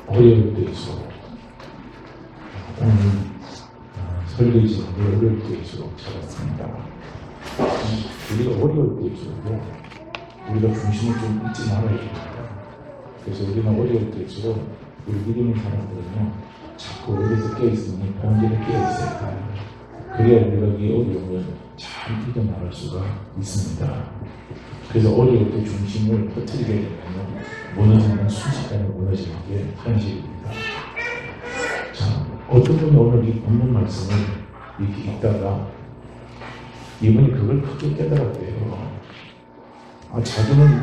어려울 때일수록 오늘 설교지는 어려울 때일수록 찾았습니다. 우리가 어려울 때일수록 우리가 중심을 좀 잊지 말아야 됩니다. 그래서 우리가 어려울 때일수록 우리 믿음의 사람들은요 자꾸 어디서 깨어있으니 본질에 깨어있어야 돼요. 그래야 우리가 이 어려움을 잘 이겨나갈 수가 있습니다. 그래서 어려울 때 중심을 터뜨리게 되면 무너지는 순식간에 무너지는 게 현실입니다. 자, 어떤 분이 오늘 이 본문 말씀을 이렇게 읽다가 이분이 그걸 크게 깨달았대요. 자기는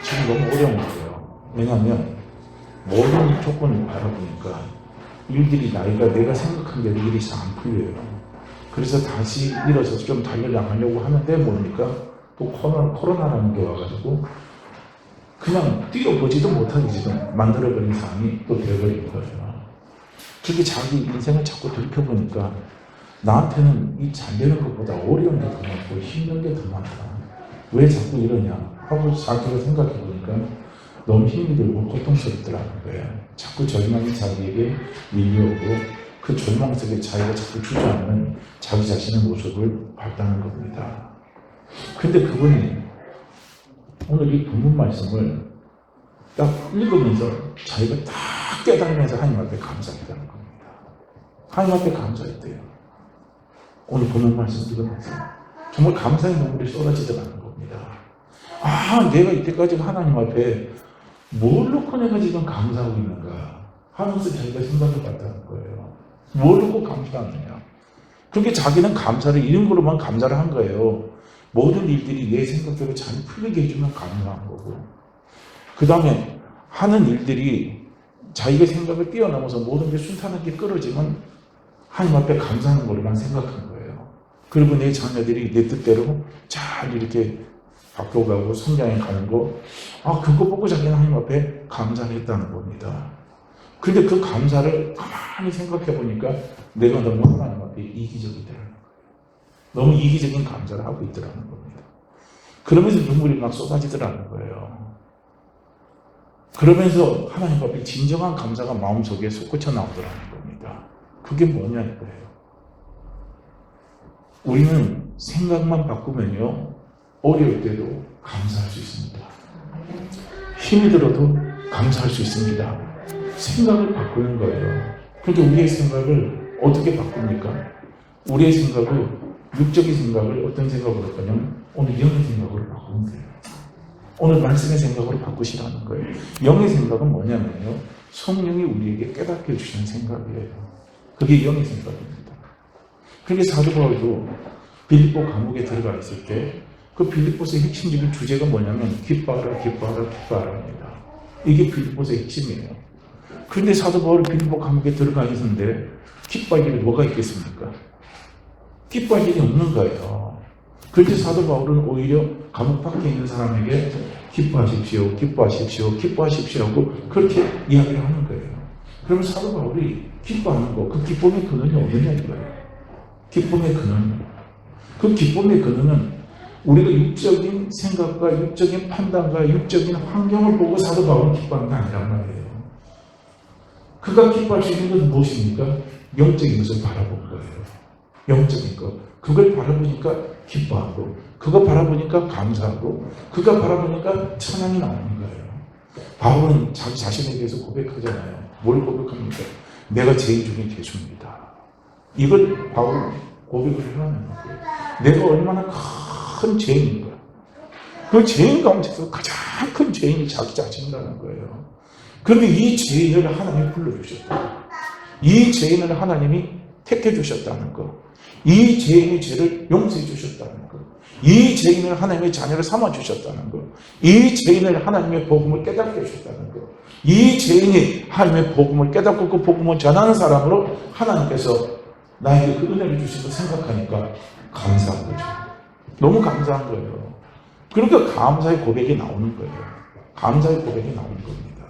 지금 너무 어려운 거예요. 왜냐하면 모든 조건을 바라보니까 일들이 내가 생각한 대로 일이 잘 안 풀려요. 그래서 다시 일어서서 좀 달려나가려고 하는데 뭡니까? 또 코로나라는 게 와가지고 그냥 뛰어보지도 못하게 지금 만들어버린 상황이 또 되어버린 거예요. 그렇게 자기 인생을 자꾸 돌이켜보니까 나한테는 이 잘 되는 것보다 어려운 게 더 많고 힘든 게 더 많다. 왜 자꾸 이러냐 하고 자기가 생각해보니까 너무 힘이 들고 고통스럽더라는 거예요. 자꾸 절망이 자기에게 밀려오고 그 절망 속에 자기가 자꾸 주저하는 자기 자신의 모습을 봤다는 겁니다. 근데 그분이 오늘 이 본문 말씀을 딱 읽으면서 자기가 딱 깨달으면서 하나님 앞에 감사했다는 겁니다. 하나님 앞에 감사했대요. 오늘 본문 말씀 읽으면서 정말 감사의 눈물이 쏟아지더라는 겁니다. 내가 이때까지 하나님 앞에 뭘 놓고 내가 지금 감사하고 있는가 하면서 자기가 생각을 봤다는 거예요. 뭘 놓고 감사하느냐. 그렇게 자기는 감사를 이런 거로만 감사를 한 거예요. 모든 일들이 내 생각대로 잘 풀리게 해주면 가능한 거고, 그 다음에 하는 일들이 자기가 생각을 뛰어넘어서 모든 게 순탄하게 끌어지면 하나님 앞에 감사하는 거로만 생각한 거예요. 그리고 내 자녀들이 내 뜻대로 잘 이렇게 바뀌어가고 성장해 가는 거, 그거 보고 자기는 하나님 앞에 감사를 했다는 겁니다. 근데 그 감사를 가만히 생각해 보니까 내가 너무 하나님 앞에 이기적이더라는 거예요. 너무 이기적인 감사를 하고 있더라는 겁니다. 그러면서 눈물이 막 쏟아지더라는 거예요. 그러면서 하나님 앞에 진정한 감사가 마음속에 솟구쳐 나오더라는 겁니다. 그게 뭐냐 이거예요. 우리는 생각만 바꾸면요 어려울 때도 감사할 수 있습니다. 힘이 들어도 감사할 수 있습니다. 생각을 바꾸는 거예요. 그러니까 우리의 생각을 어떻게 바꿉니까? 우리의 생각을 육적인 생각을 어떤 생각으로 바꾸냐면 오늘 영의 생각으로 바꾸면 돼요. 오늘 말씀의 생각으로 바꾸시라는 거예요. 영의 생각은 뭐냐면요 성령이 우리에게 깨닫게 해주시는 생각이에요. 그게 영의 생각입니다. 그러니까 사도 바울도 빌립보 감옥에 들어가 있을 때 그 빌립보서의 핵심적인 주제가 뭐냐면 기뻐하라 기뻐하라 기뻐하라입니다. 이게 빌립보서의 핵심이에요. 그런데 사도 바울이 빌립보 감옥에 들어가 있는데 기뻐할 일이 뭐가 있겠습니까? 기뻐할 일이 없는 거예요. 그런데 사도 바울은 오히려 감옥 밖에 있는 사람에게 기뻐하십시오, 기뻐하십시오, 기뻐하십시오 하고 그렇게 이야기를 하는 거예요. 그러면 사도 바울이 기뻐하는 거, 그 기쁨의 근원이 어디냐 이거예요. 기쁨의 근원. 그 기쁨의 근원은 우리가 육적인 생각과 육적인 판단과 육적인 환경을 보고 사도 바울은 기뻐하는 게 아니란 말이에요. 그가 기뻐할 수 있는 것은 무엇입니까? 영적인 것을 바라본 거예요. 영적인 것. 그걸 바라보니까 기뻐하고, 그거 바라보니까 감사하고, 그거 바라보니까 찬양이 나오는 거예요. 바울은 자기 자신에 대해서 고백하잖아요. 뭘 고백합니까? 내가 죄인 중에 죄수입니다. 이걸 바울은 고백을 하는 거예요. 내가 얼마나 큰 죄인인가. 그 죄인 가운데서 가장 큰 죄인이 자기 자신이라는 거예요. 그런데 이 죄인을 하나님이 불러주셨다. 이 죄인을 하나님이 택해 주셨다는 것. 이 죄인의 죄를 용서해 주셨다는 것. 이 죄인을 하나님의 자녀를 삼아 주셨다는 것. 이 죄인을 하나님의 복음을 깨닫게 해주셨다는 것. 이 죄인이 하나님의 복음을 깨닫고 그 복음을 전하는 사람으로 하나님께서 나에게 그 은혜를 주신 걸 생각하니까 감사한 거죠. 너무 감사한 거예요. 그러니까 감사의 고백이 나오는 거예요. 감사의 고백이 나오는 겁니다.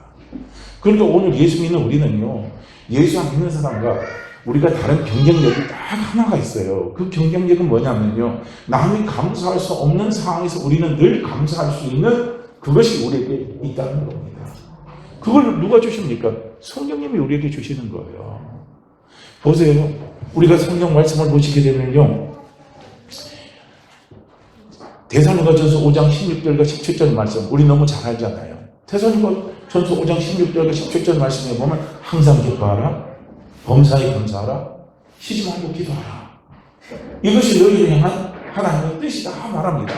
그러니까 오늘 예수 믿는 우리는요, 예수 안 믿는 사람과 우리가 다른 경쟁력이 딱 하나가 있어요. 그 경쟁력은 뭐냐면요, 남이 감사할 수 없는 상황에서 우리는 늘 감사할 수 있는 그것이 우리에게 있다는 겁니다. 그걸 누가 주십니까? 성령님이 우리에게 주시는 거예요. 보세요. 우리가 성령 말씀을 보시게 되면요. 데살로니가전서 5장 16절과 17절 말씀 우리 너무 잘 알잖아요. 데살로니가전서 5장 16절과 17절 말씀에 보면 항상 기뻐하라, 범사에 감사하라, 쉬지 말고 기도하라. 이것이 너희를 향한 하나님의 뜻이다 말합니다.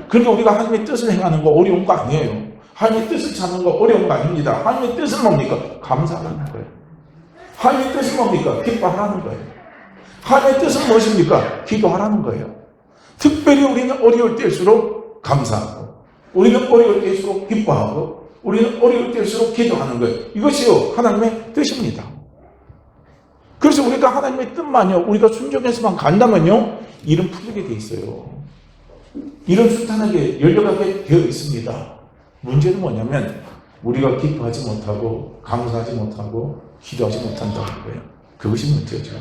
그러니까 우리가 하나님의 뜻을 행하는 거 어려운 거 아니에요. 하나님의 뜻을 찾는 거 어려운 거 아닙니다. 하나님의 뜻은 뭡니까? 감사하라는 거예요. 하나님의 뜻은 뭡니까? 기뻐하라는 거예요. 하나님의 뜻은 무엇입니까? 기도하라는 거예요. 특별히 우리는 어려울 때일수록 감사하고, 우리는 어려울 때일수록 기뻐하고, 우리는 어려울 때일수록 기도하는 거예요. 이것이요 하나님의 뜻입니다. 그래서 우리가 하나님의 뜻만요 우리가 순종해서만 간다면요 일은 풀리게 돼 있어요. 일은 순탄하게 열려가게 되어 있습니다. 문제는 뭐냐면 우리가 기뻐하지 못하고 감사하지 못하고 기도하지 못한다는 거예요. 그것이 문제죠.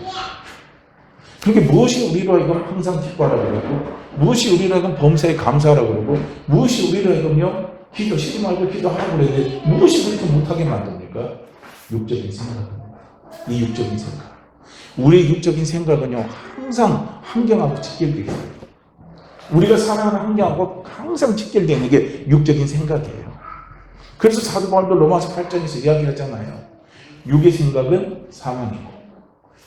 그러니까 무엇이 우리로 하여금 항상 기뻐하라고 그러고, 무엇이 우리로 하여금 범사에 감사하라고 그러고, 무엇이 우리로 하여금요 기도 쉬지 말고 기도하라고 그러는데 무엇이 그렇게 못하게 만듭니까? 육적인 생각입니다. 이 육적인 생각. 우리의 육적인 생각은요 항상 환경하고 직결되어 있어요. 우리가 살아가는 환경하고 항상 직결되는 게 육적인 생각이에요. 그래서 사도 바울도 로마서 8장에서 이야기하잖아요. 육의 생각은 사망이고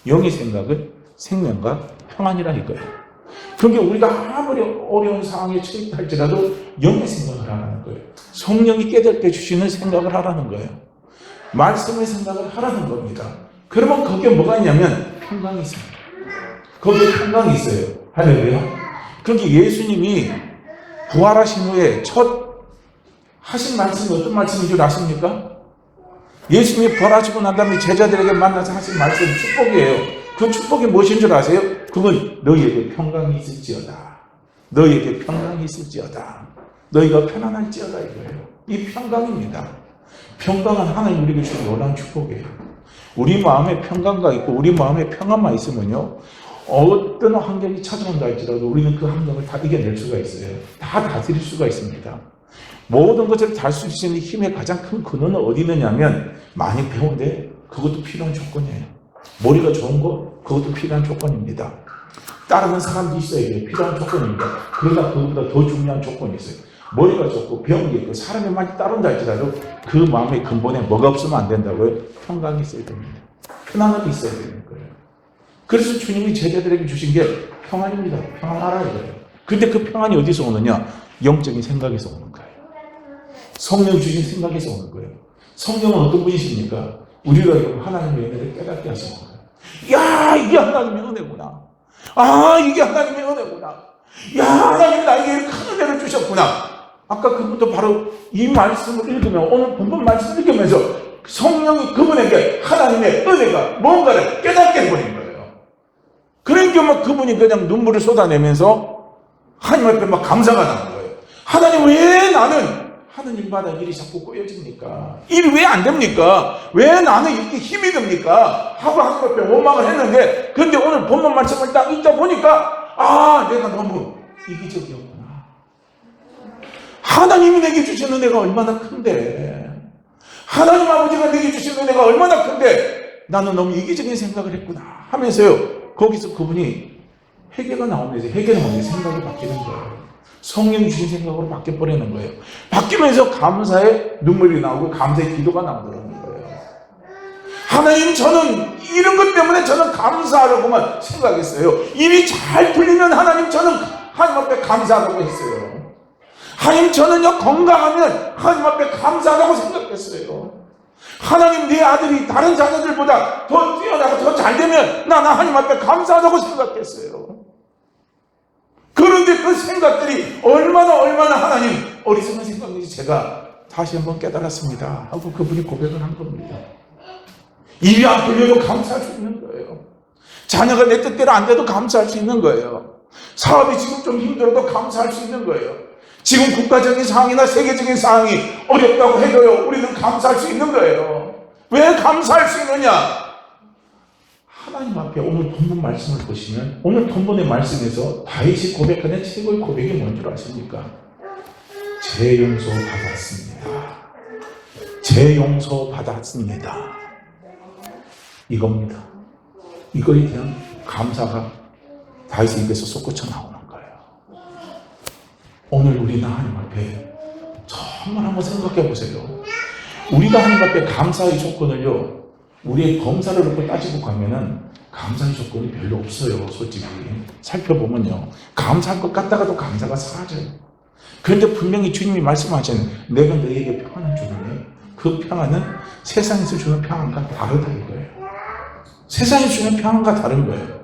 영의 생각은 생명과 평안이라 이거예요. 그러니까 우리가 아무리 어려운 상황에 처했할지라도 영의 생각을 하라는 거예요. 성령이 깨닫게 주시는 생각을 하라는 거예요. 말씀의 생각을 하라는 겁니다. 그러면 거기에 뭐가 있냐면 평강이 있어요. 거기에 평강이 있어요. 할렐루야. 그러니까 예수님이 부활하신 후에 첫 하신 말씀이 어떤 말씀인 줄 아십니까? 예수님이 부활하시고 난 다음에 제자들에게 만나서 하신 말씀이 축복이에요. 그 축복이 무엇인 줄 아세요? 그건 너희에게 평강이 있을지어다. 너희에게 평강이 있을지어다. 너희가 편안할지어다 이거예요. 이 평강입니다. 평강은 하나님 우리에게 주신 놀라운 축복이에요. 우리 마음에 평강과 있고 우리 마음에 평안만 있으면요 어떤 환경이 찾아온다 할지라도 우리는 그 환경을 다 이겨낼 수가 있어요. 다 다스릴 수가 있습니다. 모든 것을 다스릴 수 있는 힘의 가장 큰 근원은 어디 있느냐면 많이 배운데 그것도 필요한 조건이에요. 머리가 좋은 거 그것도 필요한 조건입니다. 따르는 사람도 있어야 돼요. 필요한 조건입니다. 그러나 그것보다 더 중요한 조건이 있어요. 머리가 좋고 배운 게 있고 사람이 많이 따른다 할지라도 그 마음의 근본에 뭐가 없으면 안 된다고요? 평강이 있어야 됩니다. 편안함이 있어야 되는 거예요. 그래서 주님이 제자들에게 주신 게 평안입니다. 평안하라 이거예요. 근데 그 평안이 어디서 오느냐? 영적인 생각에서 오는 거예요. 성령 주신 생각에서 오는 거예요. 성령은 어떤 분이십니까? 우리가 하나님의 은혜를 깨닫게 하시는 거예요. 야, 이게 하나님의 은혜구나. 아, 이게 하나님의 은혜구나. 야, 하나님 나에게 큰 은혜를 주셨구나. 아까 그것도 바로 이 말씀을 읽으면, 오늘 본문 말씀을 읽으면서 성령이 그분에게 하나님의 은혜가 뭔가를 깨닫게 해버린 거예요. 그러니까 막 그분이 그냥 눈물을 쏟아내면서 하나님 앞에 막 감사가 나는 거예요. 하나님 왜 나는 하는 일마다 일이 자꾸 꼬여집니까? 일이 왜 안 됩니까? 왜 나는 이렇게 힘이 듭니까? 하고 하나님 앞에 원망을 했는데, 근데 오늘 본문 말씀을 딱 읽다 보니까, 아, 내가 너무 이기적이었구나. 하나님이 내게 주신 은혜가 얼마나 큰데, 하나님 아버지가 내게 주신 은혜가 얼마나 큰데, 나는 너무 이기적인 생각을 했구나 하면서요, 거기서 그분이 회개가 나오면서, 회개는 뭐냐? 생각이 바뀌는 거예요. 성령이 주신 생각으로 바뀌어버리는 거예요. 바뀌면서 감사의 눈물이 나오고 감사의 기도가 나오더라는 거예요. 하나님, 저는 이런 것 때문에 저는 감사하라고만 생각했어요. 일이 잘 풀리면 하나님, 저는 하나님 앞에 감사하라고 했어요. 하나님, 저는요 건강하면 하나님 앞에 감사하라고 생각했어요. 하나님, 내 아들이 다른 자녀들보다 더 뛰어나고 더 잘 되면 나는 하나님 앞에 감사하다고 생각했어요. 그런데 그 생각들이 얼마나 하나님 어리석은 생각인지 제가 다시 한번 깨달았습니다 하고 그분이 고백을 한 겁니다. 일이 안 풀려도 감사할 수 있는 거예요. 자녀가 내 뜻대로 안 돼도 감사할 수 있는 거예요. 사업이 지금 좀 힘들어도 감사할 수 있는 거예요. 지금 국가적인 상황이나 세계적인 상황이 어렵다고 해도요, 우리는 감사할 수 있는 거예요. 왜 감사할 수 있느냐? 하나님 앞에 오늘 본문 말씀을 보시면, 오늘 본문의 말씀에서 다윗이 고백하는 최고의 고백이 뭔 줄 아십니까? 제 용서 받았습니다. 죄 용서 받았습니다. 이겁니다. 이거에 대한 감사가 다윗의 입에서 솟구쳐 나오는 거예요. 오늘 우리는 하나님 앞에 정말 한번 생각해 보세요. 우리가 하나님 앞에 감사의 조건을요, 우리의 검사를 놓고 따지고 가면은 감사의 조건이 별로 없어요. 솔직히 살펴보면요, 감사할 것 같다가도 감사가 사라져요. 그런데 분명히 주님이 말씀하시는, 내가 너에게 평안을 주는데 그 평안은 세상에서 주는 평안과 다르다 이거예요. 세상에서 주는 평안과 다른 거예요.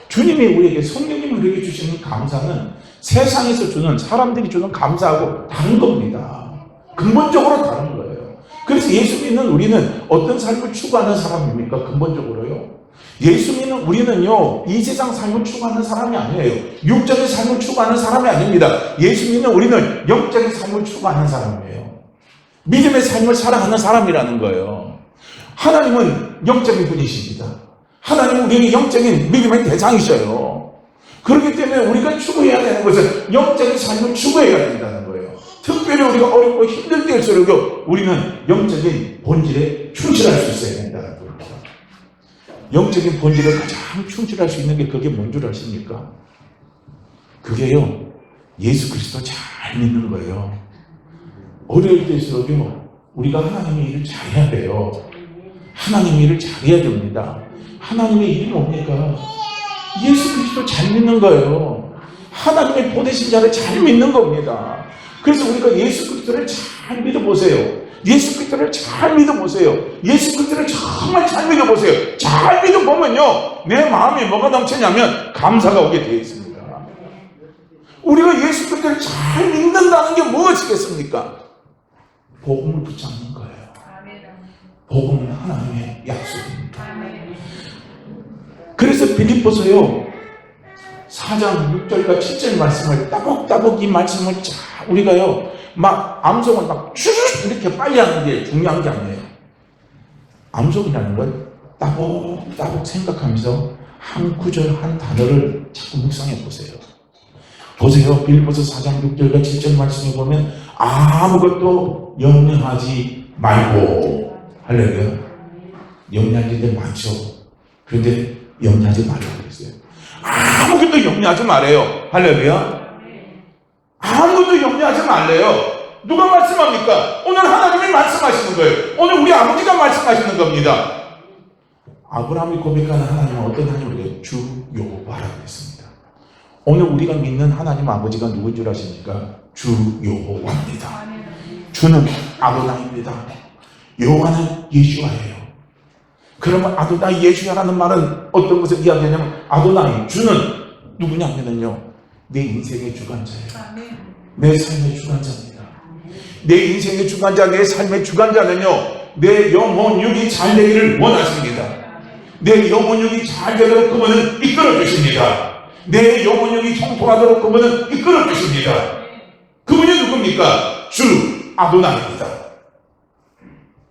주님이 우리에게, 성령님이 우리에게 주시는 감사는 세상에서 주는, 사람들이 주는 감사하고 다른 겁니다. 근본적으로 다른 거예요. 그래서 예수 믿는 우리는 어떤 삶을 추구하는 사람입니까? 근본적으로요, 예수 믿는 우리는요, 이 세상 삶을 추구하는 사람이 아니에요. 육적인 삶을 추구하는 사람이 아닙니다. 예수 믿는 우리는 영적인 삶을 추구하는 사람이에요. 믿음의 삶을 살아가는 사람이라는 거예요. 하나님은 영적인 분이십니다. 하나님은 우리에게 영적인 믿음의 대상이셔요. 그렇기 때문에 우리가 추구해야 되는 것은 영적인 삶을 추구해야 된다는 거예요. 특별히 우리가 어렵고 힘들 때일수록 우리는 영적인 본질에 충실할 수 있어야 된다는 겁니다. 영적인 본질에 가장 충실할 수 있는 게 그게 뭔 줄 아십니까? 그게요, 예수 그리스도 잘 믿는 거예요. 어려울 때일수록요, 우리가 하나님의 일을 잘해야 돼요. 하나님의 일을 잘해야 됩니다. 하나님의 일이 뭡니까? 예수 그리스도 잘 믿는 거예요. 하나님의 보내신 자를 잘 믿는 겁니다. 그래서 우리가 예수 그리스도를 잘 믿어보세요. 예수 그리스도를 잘 믿어보세요. 예수 그리스도를 정말 잘 믿어보세요. 잘 믿어보면요, 내 마음이 뭐가 넘치냐면 감사가 오게 되어 있습니다. 우리가 예수 그리스도를 잘 믿는다는 게 무엇이겠습니까? 복음을 붙잡는 거예요. 복음은 하나님의 약속입니다. 그래서 빌립보서요 4장 6절과 7절 말씀을 따복따복 이 말씀을 우리가요 막 암송을 막 쭉 이렇게 빨리 하는 게 중요한 게 아니에요. 암송이라는 건 따복따복 생각하면서 한 구절 한 단어를 자꾸 묵상해 보세요. 보세요. 빌립보서 4장 6절과 7절 말씀에 보면 아무것도 염려하지 말고, 할렐루야. 염려할 일들 많죠. 그런데 염려하지 말라고 그랬어요. 아무것도 염려하지 말아요. 할렐루야. 아무것도 염려하지 말래요. 누가 말씀합니까? 오늘 하나님이 말씀하시는 거예요. 오늘 우리 아버지가 말씀하시는 겁니다. 아브라함이 고백하는 하나님은 어떤 하나님이에요? 주 여호와라고 했습니다. 오늘 우리가 믿는 하나님 아버지가 누군 줄 아십니까? 주 여호와입니다. 주는 아도나이입니다. 여호와는 예수와예요. 그러면 아도나이 예수야라는 말은 어떤 것을 이야기하냐면, 아도나이 주는 누구냐면요, 내 인생의 주관자예요. 내 삶의 주관자입니다. 내 인생의 주관자, 내 삶의 주관자는요, 내 영혼 육이 잘 되기를 원하십니다. 내 영혼 육이 잘 되도록 그분은 이끌어 주십니다. 내 영혼 육이 통통하도록 그분은 이끌어 주십니다. 그분이 누굽니까? 주 아도나이입니다.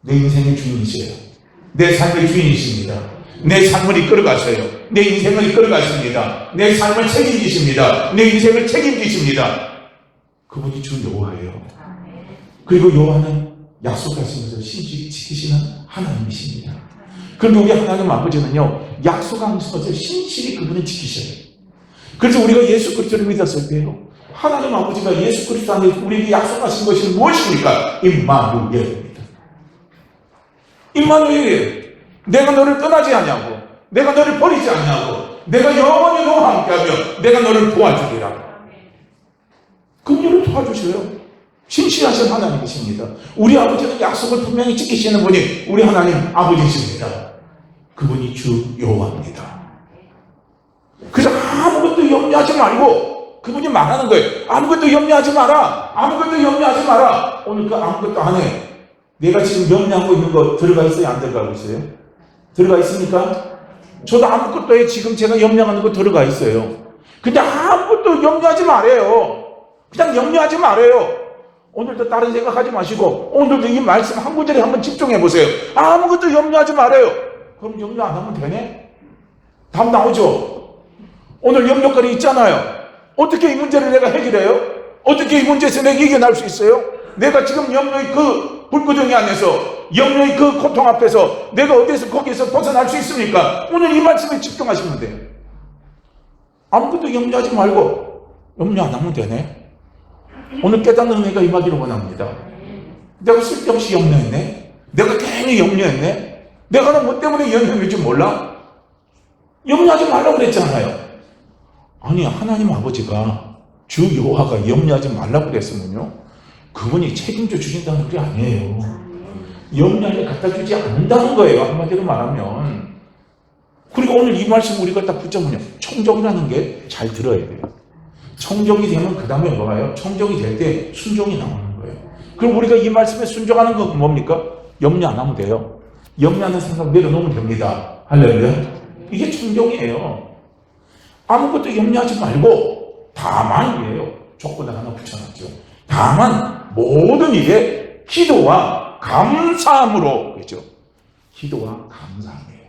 내 인생의 주인이세요. 내 삶의 주인이십니다. 내 삶을 이끌어 가세요. 내 인생을 이끌어 가십니다. 내 삶을 책임지십니다. 내 인생을 책임지십니다. 그분이 주 여호와예요. 그리고 여호와는 약속하신 것을 신실히 지키시는 하나님이십니다. 그런데 우리 하나님 아버지는요, 약속한 것을 신실히 그분이 지키셔요. 그래서 우리가 예수 그리스도를 믿었을 때요, 하나님 아버지가 예수 그리스도 안에 우리에게 약속하신 것이 무엇입니까? 임마누엘입니다. 임마누엘이에요. 내가 너를 떠나지 않냐고, 내가 너를 버리지 않냐고, 내가 영원히 너와 함께하며 내가 너를 도와주리라. 그분을 도와주셔요. 신실하신 하나님이십니다. 우리 아버지는 약속을 분명히 지키시는 분이 우리 하나님 아버지십니다. 그분이 주 여호와입니다. 그래서 아무것도 염려하지 말고, 그분이 말하는 거예요. 아무것도 염려하지 마라. 아무것도 염려하지 마라. 오늘 그 아무것도 안 해. 내가 지금 염려하고 있는 거 들어가 있어요? 안 들어가고 있어요? 들어가 있습니까? 저도 아무것도 해. 지금 제가 염려하는 거 들어가 있어요. 근데 아무것도 염려하지 말아요. 그냥 염려하지 말아요. 오늘도 다른 생각하지 마시고 오늘도 이 말씀 한 구절에 한번 집중해 보세요. 아무것도 염려하지 말아요. 그럼 염려 안 하면 되네? 답 나오죠? 오늘 염려거리 있잖아요. 어떻게 이 문제를 내가 해결해요? 어떻게 이 문제에서 내가 이겨낼 수 있어요? 내가 지금 염려의 그 불구덩이 안에서 염려의 그 고통 앞에서 내가 어디에서 거기에서 벗어날 수 있습니까? 오늘 이 말씀에 집중하시면 돼요. 아무것도 염려하지 말고 염려 안 하면 되네. 오늘 깨닫는 은혜가 임하기를 원합니다. 내가 쓸데없이 염려했네. 내가 괜히 염려했네. 내가 뭐 때문에 염려했는지 몰라? 염려하지 말라고 그랬잖아요. 아니 하나님 아버지가 주 여호와가 염려하지 말라고 그랬으면요, 그분이 책임져 주신다는 소리 아니에요. 염려를 갖다 주지 않는다는 거예요, 한마디로 말하면. 그리고 오늘 이 말씀 우리가 딱 붙잡으면 청정이라는 게 잘 들어야 돼요. 청정이 되면 그 다음에 뭐가요? 청정이 될 때 순종이 나오는 거예요. 그럼 우리가 이 말씀에 순종하는 건 뭡니까? 염려 안 하면 돼요. 염려하는 생각 내려놓으면 됩니다. 할렐루야. 이게 청정이에요. 아무것도 염려하지 말고 다만이에요. 조건을 하나 붙여놨죠. 다만 모든 일에 기도와 감사함으로, 그렇죠? 기도와 감사함이에요.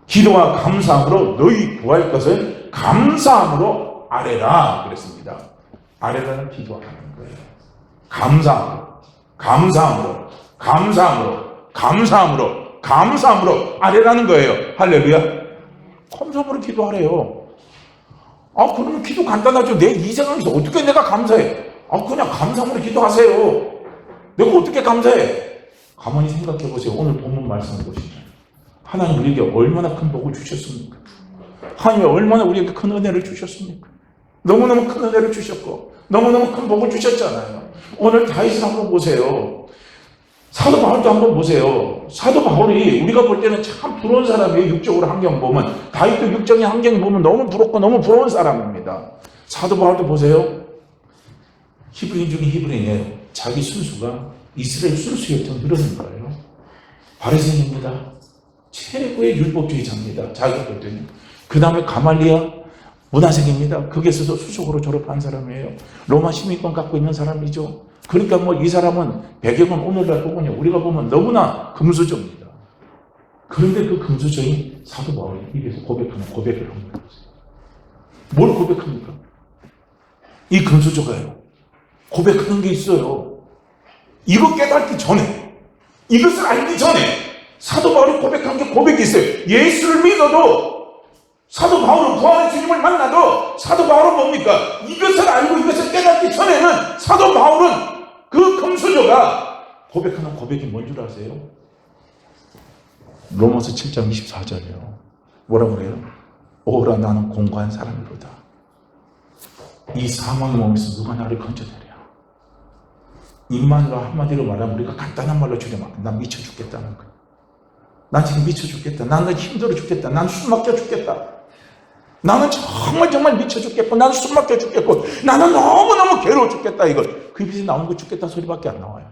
기도와 감사함으로 너희 구할 것을 감사함으로 아뢰라 그랬습니다. 아뢰라는 기도하는 거예요. 감사함으로, 감사함으로, 감사함으로, 감사함으로, 감사함으로 아뢰라는 거예요. 할렐루야. 감사함으로 기도하래요. 아, 그러면 기도 간단하죠. 내 이 상황에서 어떻게 내가 감사해? 아, 그냥 감사함으로 기도하세요. 내가 어떻게 감사해? 가만히 생각해 보세요. 오늘 본문 말씀을 보시면 하나님 우리에게 얼마나 큰 복을 주셨습니까? 하나님이 얼마나 우리에게 큰 은혜를 주셨습니까? 너무너무 큰 은혜를 주셨고 너무너무 큰 복을 주셨잖아요. 오늘 다윗을 한번 보세요. 사도 바울도 한번 보세요. 사도 바울이 우리가 볼 때는 참 부러운 사람이에요. 육적으로 환경 보면. 다윗도 육적인 환경 보면 너무 부럽고 너무 부러운 사람입니다. 사도 바울도 보세요. 히브리인 중에 히브리인이에요. 자기 순수가 이스라엘 순수혈통 흐르는 거예요. 바리새인입니다. 최고의 율법주의자입니다. 자기가 볼 때는. 그 다음에 가말리아 문화생입니다. 거기에서도 수석으로 졸업한 사람이에요. 로마 시민권 갖고 있는 사람이죠. 그러니까 뭐 이 사람은 배경은 오늘날 보면요, 우리가 보면 너무나 금수저입니다. 그런데 그 금수저인 사도 바울이 입에서 고백하는 고백을 한 거예요. 뭘 고백합니까? 이 금수저가요, 고백하는 게 있어요. 이거 깨닫기 전에, 이것을 알기 전에 사도 바울이 고백한 게 고백이 있어요. 예수를 믿어도, 사도 바울은 부활의 주님을 만나도 사도 바울은 뭡니까? 이것을 알고 이것을 깨닫기 전에는 사도 바울은 그 금수저가 고백하는 고백이 뭔 줄 아세요? 로마서 7장 24절이요. 뭐라고 그래요? 오라 나는 공고한 사람이로다. 이 사망의 몸에서 누가 나를 건져내랴. 이 말로 한마디로 말하면 우리가 간단한 말로 줄여면 난 미쳐 죽겠다는 거예요. 난 지금 미쳐 죽겠다. 나는 힘들어 죽겠다. 난 숨 막혀 죽겠다. 나는 정말 미쳐 죽겠고, 나는 숨 막혀 죽겠고, 나는 너무너무 괴로워 죽겠다. 이걸 그 입에서 나오는 거 죽겠다 소리밖에 안 나와요.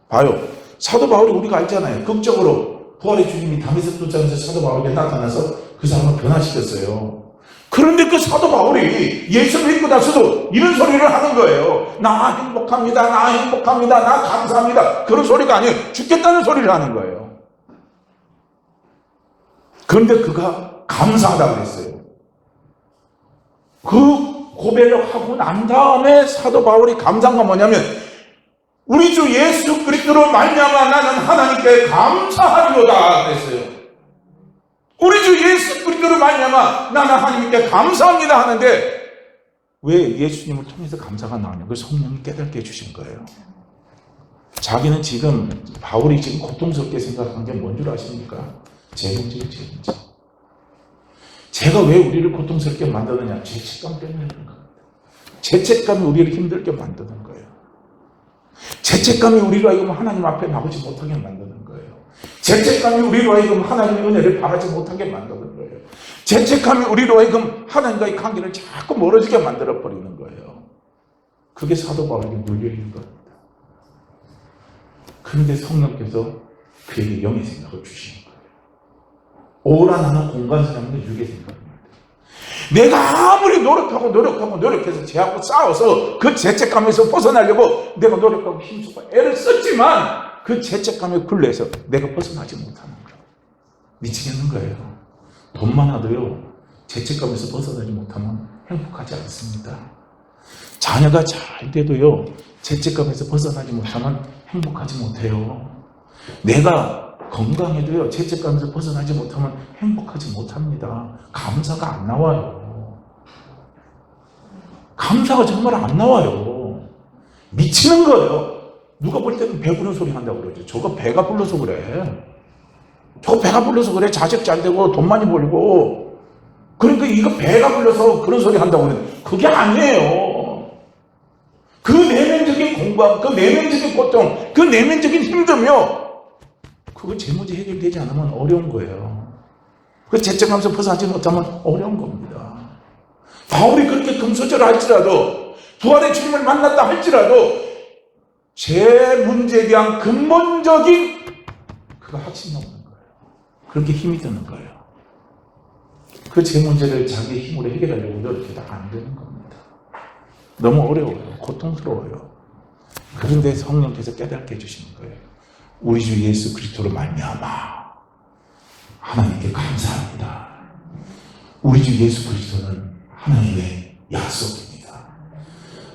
봐요. 사도 바울이 우리가 알잖아요. 극적으로 부활의 주님이 다메섹 도장에서 사도 바울에게 나타나서 그 사람을 변화시켰어요. 그런데 그 사도 바울이 예수를 믿고 나서도 이런 소리를 하는 거예요. 나 행복합니다. 나 행복합니다. 나 감사합니다. 그런 소리가 아니에요. 죽겠다는 소리를 하는 거예요. 그런데 그가 감사하다고 했어요. 그 고백을 하고 난 다음에 사도 바울이 감사한 건 뭐냐면, 우리 주 예수 그리스도로 말미암아 나는 하나님께 감사하리로다 그랬어요. 우리 주 예수 그리스도로 말미암아 나는 하나님께 감사합니다 하는데, 왜 예수님을 통해서 감사가 나오냐? 그 성령이 깨닫게 해주신 거예요. 자기는 지금 바울이 지금 고통스럽게 생각한 게 뭔 줄 아십니까? 제 문제예요, 제 문제. 제가 왜 우리를 고통스럽게 만드느냐? 죄책감 때문에 그런 겁니다. 죄책감이 우리를 힘들게 만드는 거예요. 죄책감이 우리로 하여금 하나님 앞에 나오지 못하게 만드는 거예요. 죄책감이 우리로 하여금 하나님의 은혜를 바라지 못하게 만드는 거예요. 죄책감이 우리로 하여금 하나님과의 관계를 자꾸 멀어지게 만들어버리는 거예요. 그게 사도 바울에게 물려있는 겁니다. 그런데 성령께서 그에게 영의 생각을 주시는 거예요. 오라 나는 공간 사람인데 육의 생각입니다. 내가 아무리 노력해서 쟤하고 싸워서 그 죄책감에서 벗어나려고 내가 노력하고 힘쓰고 애를 썼지만 그 죄책감의 굴레에서 내가 벗어나지 못하는 거예요. 미치겠는 거예요. 돈 많아도요, 죄책감에서 벗어나지 못하면 행복하지 않습니다. 자녀가 잘 돼도요, 죄책감에서 벗어나지 못하면 행복하지 못해요. 내가 건강해도요, 죄책감에서 벗어나지 못하면 행복하지 못합니다. 감사가 안 나와요. 감사가 정말 안 나와요. 미치는 거예요. 누가 볼 때는 배부른 소리 한다고 그러죠. 저거 배가 불러서 그래. 저거 배가 불러서 그래. 자식 잘 되고 돈 많이 벌고. 그러니까 이거 배가 불러서 그런 소리 한다고 그래. 그게 아니에요. 그 내면적인 공감, 그 내면적인 고통, 그 내면적인 힘듦이요. 그거 재무제 해결되지 않으면 어려운 거예요. 그 죄책감에서 벗어나지 못하면 어려운 겁니다. 바울이 그렇게 금수저를 할지라도, 부활의 주님을 만났다 할지라도, 제 문제에 대한 근본적인 그거 확신이 없는 거예요. 그렇게 힘이 드는 거예요. 그 제 문제를 자기 힘으로 해결하려고 노력해도 안 되는 겁니다. 너무 어려워요. 고통스러워요. 그런데 성령께서 깨닫게 해주시는 거예요. 우리 주 예수 그리스도로 말미암아 하나님께 감사합니다. 우리 주 예수 그리스도는 하나님의 약속입니다.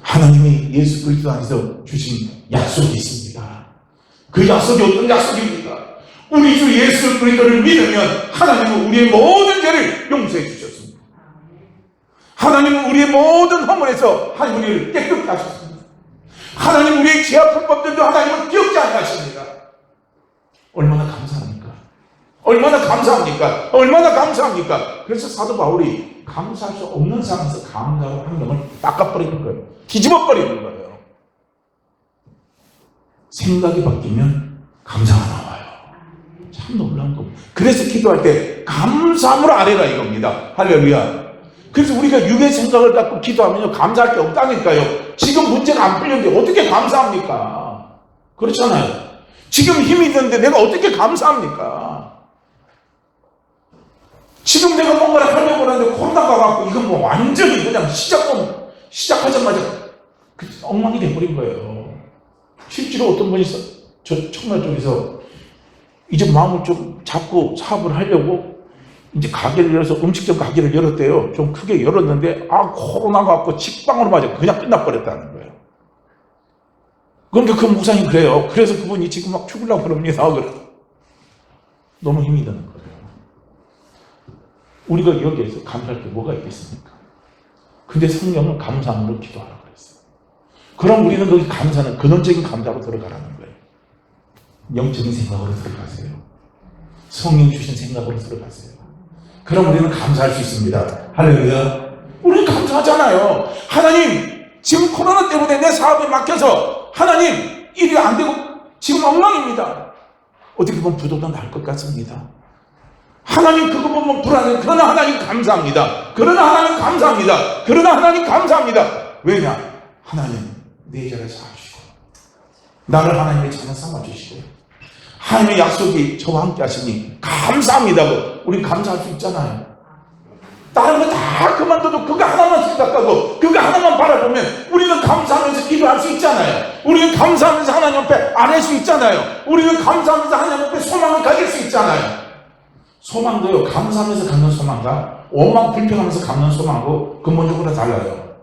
하나님이 예수 그리스도 안에서 주신 약속이 있습니다. 그 약속이 어떤 약속입니까? 우리 주 예수 그리스도를 믿으면 하나님은 우리의 모든 죄를 용서해 주셨습니다. 하나님은 우리의 모든 허물에서 하나님 우리를 깨끗게 하셨습니다. 하나님 우리의 죄 아픈 법들도 하나님은 기억지 않으십니다. 얼마나 감사합니까? 얼마나 감사합니까? 얼마나 감사합니까? 그래서 사도 바울이 감사할 수 없는 상황에서 감사의 환경을 닦아버리는 거예요. 뒤집어버리는 거예요. 생각이 바뀌면 감사가 나와요. 참 놀라운 겁니다. 그래서 기도할 때 감사함으로 아뢰라 이겁니다. 할렐루야. 그래서 우리가 육의 생각을 갖고 기도하면 감사할 게 없다니까요. 지금 문제가 안 풀렸는데 어떻게 감사합니까? 그렇잖아요. 지금 힘이 드는데 내가 어떻게 감사합니까? 지금 내가 뭔가를 하려고 하는데 코로나가 와갖고 이건 뭐 완전히 그냥 시작하자마자 엉망이 돼버린 거예요. 실제로 어떤 분이 저 청라 쪽에서 이제 마음을 좀 잡고 사업을 하려고 이제 가게를 열어서 음식점 가게를 열었대요. 좀 크게 열었는데 코로나가 왔고 직방으로 맞아 그냥 끝나버렸다는 거예요. 그러니까 그 목사님 그래요. 그래서 그분이 지금 막 죽으려고 그럽니다. 너무 힘이 드는 거예요. 우리가 여기에서 감사할 게 뭐가 있겠습니까? 근데 성령은 감사함으로 기도하라고 그랬어요. 그럼 우리는 거기 감사는 근원적인 감사로 들어가라는 거예요. 영적인 생각으로 들어가세요. 성령 주신 생각으로 들어가세요. 그럼 우리는 감사할 수 있습니다. 할렐루야. 우리는 감사하잖아요. 하나님, 지금 코로나 때문에 내 사업에 막혀서 하나님, 일이 안 되고 지금 엉망입니다. 어떻게 보면 부도가 날 것 같습니다. 하나님 그거 보면 불안해. 그러나 하나님 감사합니다. 그러나 하나님 감사합니다. 그러나 하나님 감사합니다. 왜냐? 하나님 내 자를 사주시고 나를 하나님의 자녀 삼아주시고 하나님의 약속이 저와 함께 하시니 감사합니다고 우리 감사할 수 있잖아요. 다른 거 다 그만둬도 그거 하나만 생각하고 그거 하나만 바라보면 우리는 감사하면서 기도할 수 있잖아요. 우리는 감사하면서 하나님 앞에 아뢰 수 있잖아요. 우리는 감사하면서 하나님 앞에 소망을 가질 수 있잖아요. 소망도요, 감사하면서 갖는 소망과 원망 불평하면서 갖는 소망하고 근본적으로 달라요.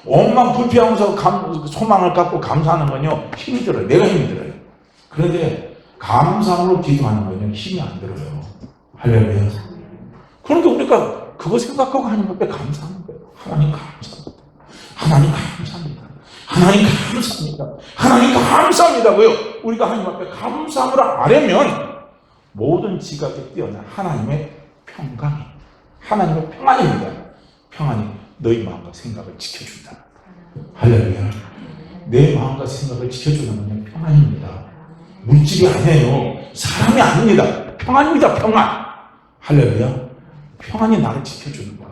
원망 불평하면서 소망을 갖고 감사하는 건요, 힘이 들어요. 내가 힘이 들어요. 그런데 감사함으로 기도하는 건요, 힘이 안 들어요. 할렐루야. 그러니까 우리가 그거 생각하고 하나님 앞에 감사하는 거예요. 하나님 감사합니다. 하나님 감사합니다. 하나님 감사합니다. 하나님 감사합니다고요. 우리가 하나님 앞에 감사함으로 아뢰면 모든 지각에 뛰어난 하나님의 평강이, 하나님의 평안입니다. 평안이 너희 마음과 생각을 지켜준다. 할렐루야. 내 마음과 생각을 지켜주는 것은 평안입니다. 물질이 아니에요. 사람이 아닙니다. 평안입니다. 평안. 할렐루야. 평안이 나를 지켜주는 거예요.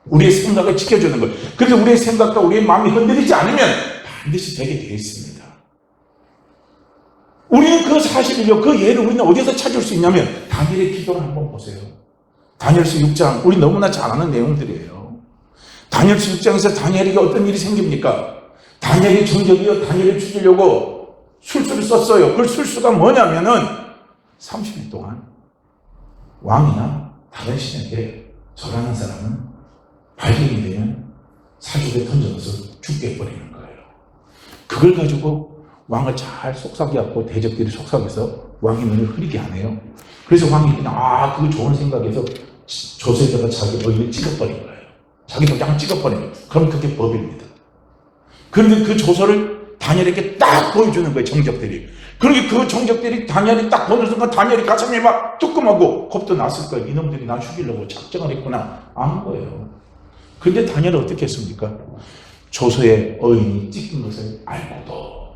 우리의 생각을 지켜주는 거예요. 그래서 우리의 생각과 우리의 마음이 흔들리지 않으면 반드시 되게 되어 있습니다. 우리는 그 사실을요, 그 예를 우리는 어디서 찾을 수 있냐면 다니엘의 기도를 한번 보세요. 다니엘서 6장, 우리 너무나 잘 아는 내용들이에요. 다니엘서 6장에서 다니엘에게 어떤 일이 생깁니까? 다니엘의 정적이요, 다니엘을 죽이려고 술수를 썼어요. 그 술수가 뭐냐면은 30일 동안 왕이나 다른 신에게 절하는 사람은 발견이 되면 사죽에 던져서 죽게 해버리는 거예요. 그걸 가지고 왕을 잘 속삭여 갖고 대적들이 속삭여서 왕의 눈을 흐리게 하네요. 그래서 왕이 그냥 그거 좋은 생각에서 조세에다가 자기 어인을 찍어버린 거예요. 자기 도장 찍어버린 거예요. 그럼 그게 법입니다. 그런데 그 조서를 다니엘에게 딱 보여주는 거예요, 정적들이. 그러게 그 정적들이 다니엘이 딱 보는 순간 다니엘이 가슴이 막 뜨끔하고 겁도 났을 거예요. 이놈들이 나 죽이려고 작정을 했구나 아는 거예요. 그런데 다니엘은 어떻게 했습니까? 조서에 어인이 찍힌 것을 알고도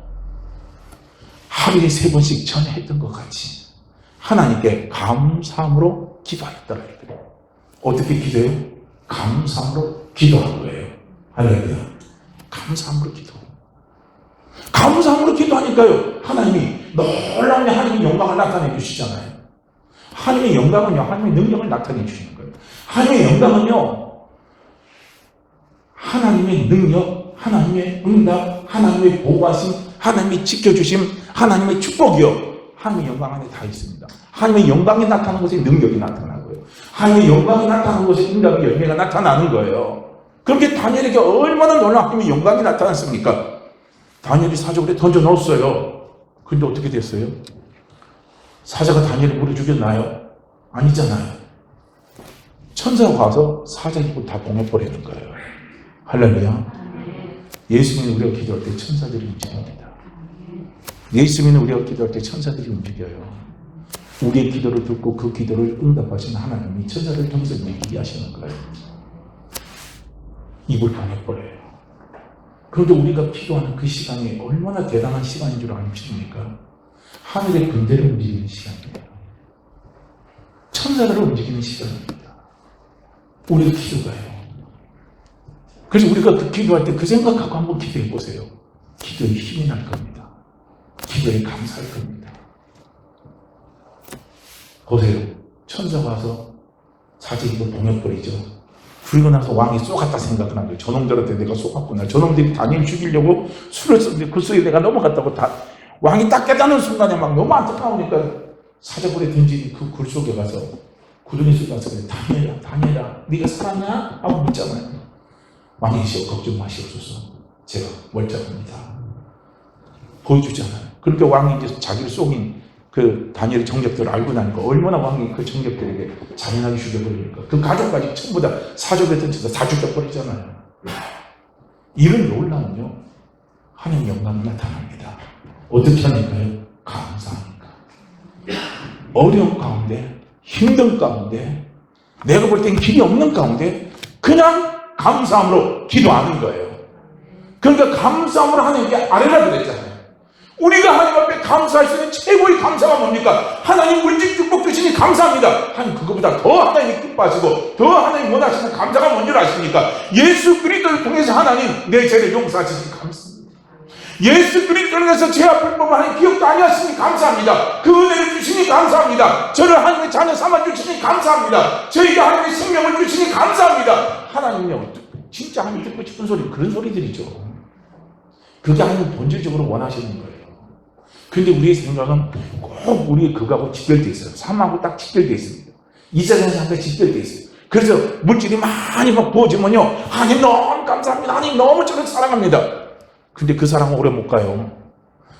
하루에 3번씩 전에 했던 것 같이 하나님께 감사함으로 기도하였더라. 어떻게 기도해요? 감사함으로 기도한 거예요. 할렐루야. 감사함으로 기도. 감사함으로 기도하니까요, 하나님이 놀라운 하나님의 영광을 나타내 주시잖아요. 하나님의 영광은요, 하나님의 능력을 나타내 주시는 거예요. 하나님의 영광은요, 하나님의 능력, 하나님의 응답, 하나님의 보호하심, 하나님의 지켜주심, 하나님의 축복이요, 하나님의 영광 안에 다 있습니다. 하나님의 영광이 나타나는 곳에 능력이 나타나고요, 하나님의 영광이 나타나는 곳에 응답의 열매가 나타나는 거예요. 그렇게 다니엘에게 얼마나 놀라운 하나님의 영광이 나타났습니까? 다니엘이 사자굴에 던져 넣었어요. 근데 어떻게 됐어요? 사자가 다니엘을 물어 죽였나요? 아니잖아요. 천사가 와서 사자 입을 다 봉해버리는 거예요. 할렐루야. 예수 믿는 우리가 기도할 때 천사들이 움직입니다. 예수 믿는 우리가 기도할 때 천사들이 움직여요. 우리의 기도를 듣고 그 기도를 응답하시는 하나님이 천사들을 통해서 움직이게 하시는 거예요. 입을 봉해버려요. 그런데 우리가 필요한 그 시간이 얼마나 대단한 시간인 줄 아십니까? 하늘의 군대를 움직이는 시간이에요. 천사를 움직이는 시간입니다. 우리 기도가요. 그래서 우리가 그 기도할 때 그 생각하고 한번 기도해 보세요. 기도에 힘이 날 겁니다. 기도에 감사할 겁니다. 보세요. 천사가 와서 사제 입을 봉해버리죠. 그리고 나서 왕이 쏘갔다 생각을 한 거예요. 저놈들한테 내가 쏘갔구나. 저놈들이 다니엘 죽이려고 술을 썼는데 그 술에 내가 넘어갔다고 왕이 딱 깨닫는 순간에 막 너무 안타까우니까 사자굴에 던진 그 굴 속에 가서 구덩이 속에 가서 다니엘아 네가 살았냐? 하고 묻잖아요. 왕이시여 걱정 마시옵소서. 제가 멀쩡합니다. 보여주잖아요. 그러니까 왕이 이제 자기를 속인 그 다니엘의 정적들을 알고 나니까 얼마나 왕이 그 정적들에게 잔인하게 죽여버리니까 그 가족까지 전부 다 사족에 던져서 다 죽여버리잖아요. 이런 논란은요, 하나님 영광이 나타납니다. 어떻게 하니까요? 감사하니까. 어려운 가운데, 힘든 가운데, 내가 볼 땐 길이 없는 가운데 그냥 감사함으로 기도하는 거예요. 그러니까 감사함으로 하나님께 아뢰라 그랬잖아요. 우리가 하나님 앞에 감사할 수 있는 최고의 감사가 뭡니까? 하나님 물질 축복 주시니 감사합니다. 하나님 그거보다 더 하나님이 기뻐하시고 더 하나님 원하시는 감사가 뭔 줄 아십니까? 예수 그리스도를 통해서 하나님 내 죄를 용서하시니 감사합니다. 예수 그리스도를 통해서 죄 앞을 보면 하나님 기억도 아니하시니 감사합니다. 그 은혜를 주시니 감사합니다. 저를 하나님의 자녀 삼아 주시니 감사합니다. 저에게 하나님의 생명을 주시니 감사합니다. 하나님요, 진짜 하나님 듣고 싶은 소리, 그런 소리들이죠. 그게 하나님 본질적으로 원하시는 거예요. 근데 우리의 생각은 꼭 우리의 그거하고 직결되어 있어요. 삶하고 딱 직결되어 있습니다. 이 세상 삶과 직결되어 있어요. 그래서 물질이 많이 막 부어지면요, 하나님 너무 감사합니다. 하나님 너무 저를 사랑합니다. 근데 그 사랑은 오래 못 가요.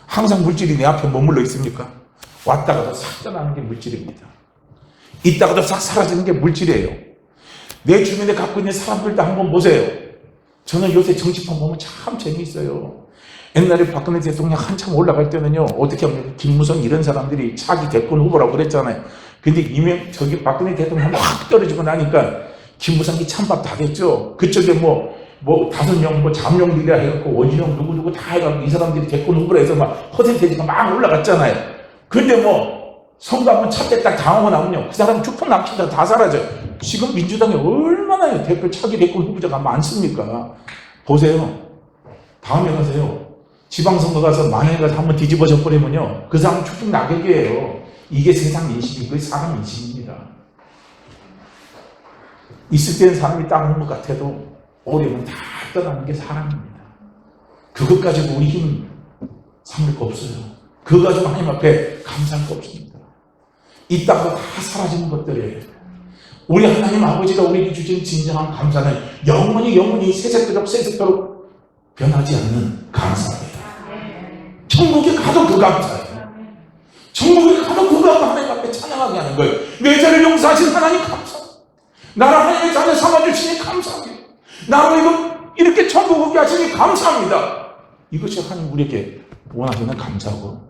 항상 물질이 내 앞에 머물러 있습니까? 왔다가도 싹 떠나는 게 물질입니다. 있다가도 싹 사라지는 게 물질이에요. 내 주변에 갖고 있는 사람들도 한번 보세요. 저는 요새 정치판 보면 참 재미있어요. 옛날에 박근혜 대통령 한참 올라갈 때는요, 어떻게 하면 김무성 이런 사람들이 차기 대권 후보라고 그랬잖아요. 근데 저기 박근혜 대통령 확 떨어지고 나니까 김무성이 찬밥 다 됐죠. 그쪽에 뭐 5명 잠룡들이라 해갖고 원희룡 누구누구 다 해갖고 이 사람들이 대권 후보라 해서 막 퍼센테이지가 막 올라갔잖아요. 근데 선거 한번 찾겠다 당하고 나면요, 그 사람 축복 남친다 다 사라져요. 지금 민주당에 얼마나 차기 대권 후보자가 많습니까? 보세요. 다음에 가세요. 지방선거 가서 만약에 가서 한번 뒤집어져 버리면요, 그 사람 축복 낙역이에요. 이게 세상 인식이고 사람 인식입니다. 있을 때는 사람이 따르는 것 같아도 오래면 다 떠나는 게 사람입니다. 그것 가지고 우리 힘 삼을 거 없어요. 그거 가지고 하나님 앞에 감사할 거 없습니다. 있다가 다 사라지는 것들이에요. 우리 하나님 아버지가 우리에게 주신 진정한 감사는 영원히 세세토록 변하지 않는 감사입니다. 천국에 가도 그 감사예요. 천국에 가도 그 감사 하나님 앞에 찬양하게 하는 거예요. 내 죄를 용서하신 하나님 감사합니다. 나를 하나님의 자녀 삼아주시니 감사합니다. 나를 이렇게 천국 오게 하시니 감사합니다. 이것이 하나님 우리에게 원하시는 감사고,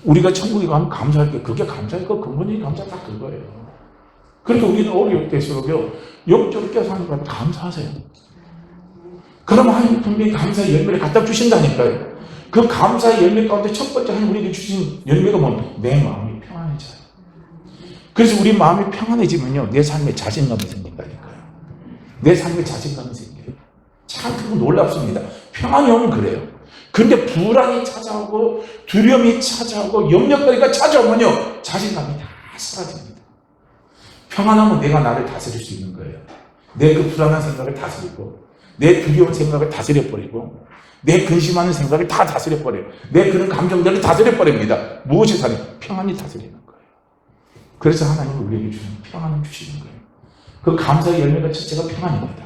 우리가 천국에 가면 감사할 게, 그게 감사일 거, 근본적인 감사 다 그거예요. 그러니까 우리는 어려울 때일수록요, 영적으로 깨서 하나님 앞에 감사하세요. 그러면 하나님 분명히 감사의 열매를 갖다 주신다니까요. 그 감사의 열매 가운데 첫 번째 하나님 우리에게 주신 열매가 뭡니까? 내 마음이 평안해져요. 그래서 우리 마음이 평안해지면요, 내 삶에 자신감이 생긴다니까요. 내 삶에 자신감이 생겨요. 참 그거 놀랍습니다. 평안이 오면 그래요. 근데 불안이 찾아오고 두려움이 찾아오고 염려거리가 찾아오면요, 자신감이 다 사라집니다. 평안하면 내가 나를 다스릴 수 있는 거예요. 내 그 불안한 생각을 다스리고, 내 두려운 생각을 다스려버리고, 내 근심하는 생각을 다 다스려버려요. 내 그런 감정들을 다스려버립니다. 무엇이 다른? 평안이 다스리는 거예요. 그래서 하나님은 우리에게 주는 평안을 주시는 거예요. 그 감사의 열매가 첫째가 평안입니다.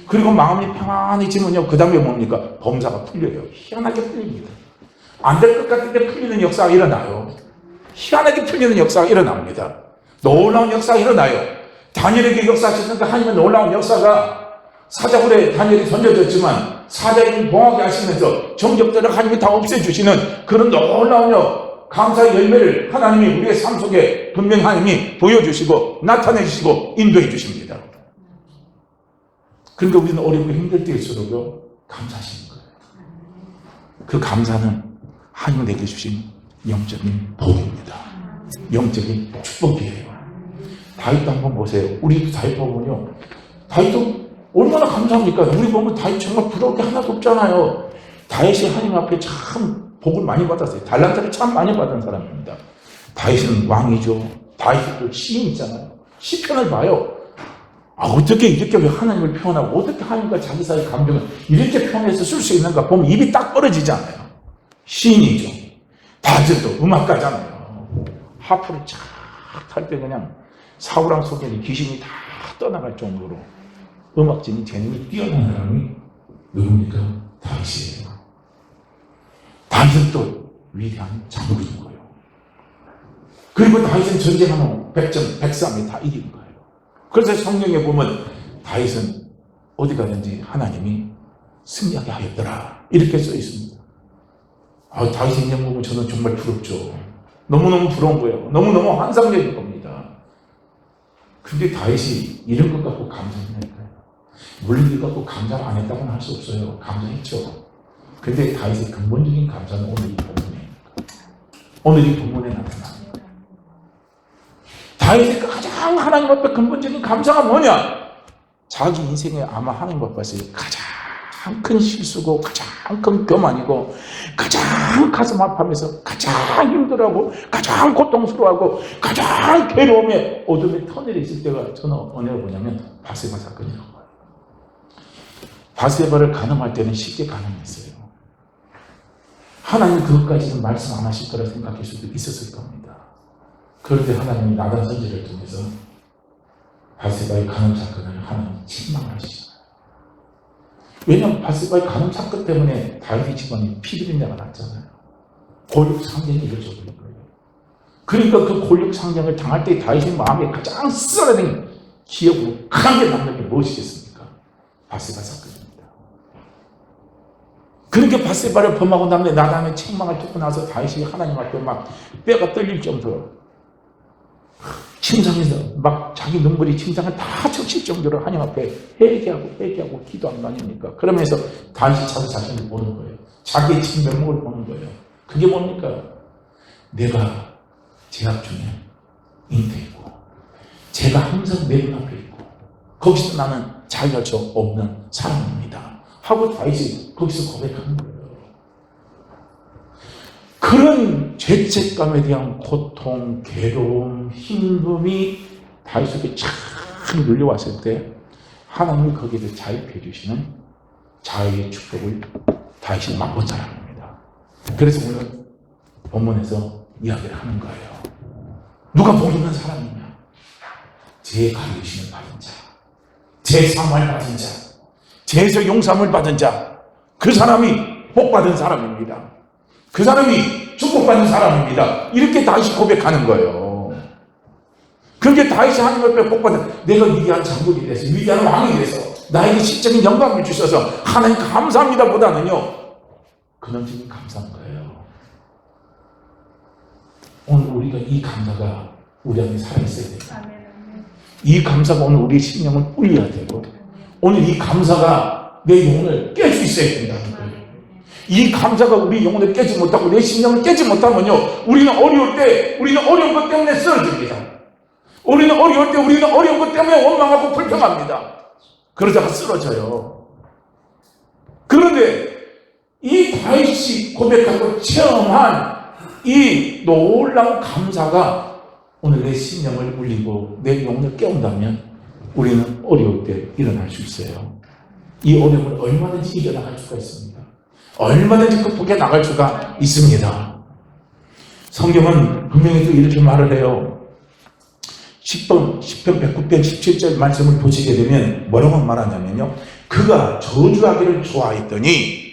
그리고 마음이 평안해지면요, 그 다음에 뭡니까? 범사가 풀려요. 희한하게 풀립니다. 안 될 것 같은데 풀리는 역사가 일어나요. 희한하게 풀리는 역사가 일어납니다. 놀라운 역사가 일어나요. 다니엘에게 역사하셨으니까 하나님은 놀라운 역사가, 사자굴에 다니엘이 던져졌지만 사자들이 봉하게 하시면서 정적들을 하나님이 다 없애주시는 그런 놀라운 감사의 열매를 하나님이 우리의 삶 속에 분명히 하나님이 보여주시고 나타내주시고 인도해 주십니다. 그러니까 우리는 어렵고 힘들 때일수록요, 감사하시는 거예요. 그 감사는 하나님 내게 주신 영적인 복입니다. 영적인 축복이에요. 다윗도 한번 보세요. 우리도 다윗 보면요, 다윗도 얼마나 감사합니까? 우리 보면 다윗 정말 부러울 게 하나도 없잖아요. 다윗이 하나님 앞에 참 복을 많이 받았어요. 달란트를 참 많이 받은 사람입니다. 다윗은 왕이죠. 다윗이 또 시인이잖아요. 시편을 봐요. 어떻게 이렇게 하나님을 표현하고, 어떻게 하나님과 자기 사이의 감정을 이렇게 표현해서 쓸 수 있는가 보면 입이 딱 벌어지잖아요. 시인이죠. 다윗도 음악가잖아요. 하프를 쫙 탈 때 그냥 사울왕 속에 귀신이 다 떠나갈 정도로 음악진이 재능이 뛰어난 사람이 누굽니까? 다윗이에요. 다윗은 또 위대한 장군인 거예요. 그리고 다윗은 전쟁하면 백성이 다 이긴 거예요. 그래서 성경에 보면 다윗은 어디 가든지 하나님이 승리하게 하였더라, 이렇게 써 있습니다. 다윗의 인생 보면 저는 정말 부럽죠. 너무너무 부러운 거예요. 너무너무 환상적인 겁니다. 근데 다윗이 이런 것 갖고 감사했나요? 물론 이거 갖고 감사를 안 했다고는 할 수 없어요. 감사했죠. 근데 다윗의 근본적인 감사는 오늘 이 본문에, 오늘 이 본문에 나타납니다. 다윗의 가장 하나님 앞에 근본적인 감사가 뭐냐? 자기 인생에 아마 하나님 앞에서 가장 큰 실수고, 가장 큰 교만이고, 가장 가슴 아파하면서 가장 힘들어하고, 가장 고통스러워하고, 가장 괴로움에 어둠의 터널에 있을 때가 저는 언제가 뭐냐면 바세바 사건이라고 봐요. 바세바를 간음할 때는 쉽게 간음했어요. 하나님 그것까지는 말씀 안 하실 거라 생각할 수도 있었을 겁니다. 그런데 하나님이 나단 선지를 통해서 바세바의 간음 사건을 하나님 책망하시잖아요. 왜냐하면 바세바의 간음 사건 때문에 다윗의 집안이 피비린내가 났잖아요. 골육 상경이 이루어져 버린 거예요. 그러니까 그 골육 상경을 당할 때 다윗의 마음에 가장 쓰러진 기억으로 강하게 남는 게 무엇이겠습니까? 바세바 사건입니다. 그렇게 바세바를 범하고 남는 나단의 책망을 듣고 나서 다윗이 하나님 앞에 막 뼈가 떨릴 정도로 침상에서 막 자기 눈물이 침상을 다 적실 정도로 하나님 앞에 회개하고 기도한 거 아닙니까? 그러면서 다윗이 자기 자신을 보는 거예요. 자기의 진면목을 보는 거예요. 그게 뭡니까? 내가 죄악 중에 잉태했고, 제가 항상 내 눈앞에 있고, 거기서 나는 자유할 수 없는 사람입니다 하고 다윗이 거기서 고백하는 거예요. 그런 죄책감에 대한 고통, 괴로움, 힘듦이 다윗에게 쫙 눌려왔을 때 하나님이 거기에 자입해 주시는 자유의 축복을 다윗이 맛본 사람입니다. 그래서 오늘 본문에서 이야기를 하는 거예요. 누가 복 있는 사람이냐? 죄 가리우심을 받은 자, 죄 사함을 받은 자, 죄에서 용서함을 받은 자, 그 사람이 복 받은 사람입니다. 그 사람이 축복받는 사람입니다. 이렇게 다윗이 고백하는 거예요. 그렇게 다윗이 하나님 앞에 복받아 내가 위대한 장군이 돼서 위대한 왕이 돼서 나에게 실적인 영광을 주셔서 하나님 감사합니다 보다는요, 근원적인 감사한 거예요. 오늘 우리가 이 감사가 우리 안에 살아있어야 됩니다. 이 감사가 오늘 우리의 심령을 울려야 되고, 오늘 이 감사가 내 영혼을 깰 수 있어야 된다는 거예요. 이 감사가 우리 영혼을 깨지 못하고 내 심령을 깨지 못하면요, 우리는 어려울 때 우리는 어려운 것 때문에 쓰러집니다. 우리는 어려울 때 우리는 어려운 것 때문에 원망하고 불평합니다. 그러다가 쓰러져요. 그런데 이 다윗이 고백하고 체험한 이 놀라운 감사가 오늘 내 심령을 울리고 내 영혼을 깨운다면 우리는 어려울 때 일어날 수 있어요. 이 어려움을 얼마든지 이겨나갈 수가 있습니다. 얼마든지 극복해 나갈 수가 있습니다. 성경은 분명히 또 이렇게 말을 해요. 10편 109편 17절 말씀을 보시게 되면 뭐라고 말하냐면요, 그가 저주하기를 좋아했더니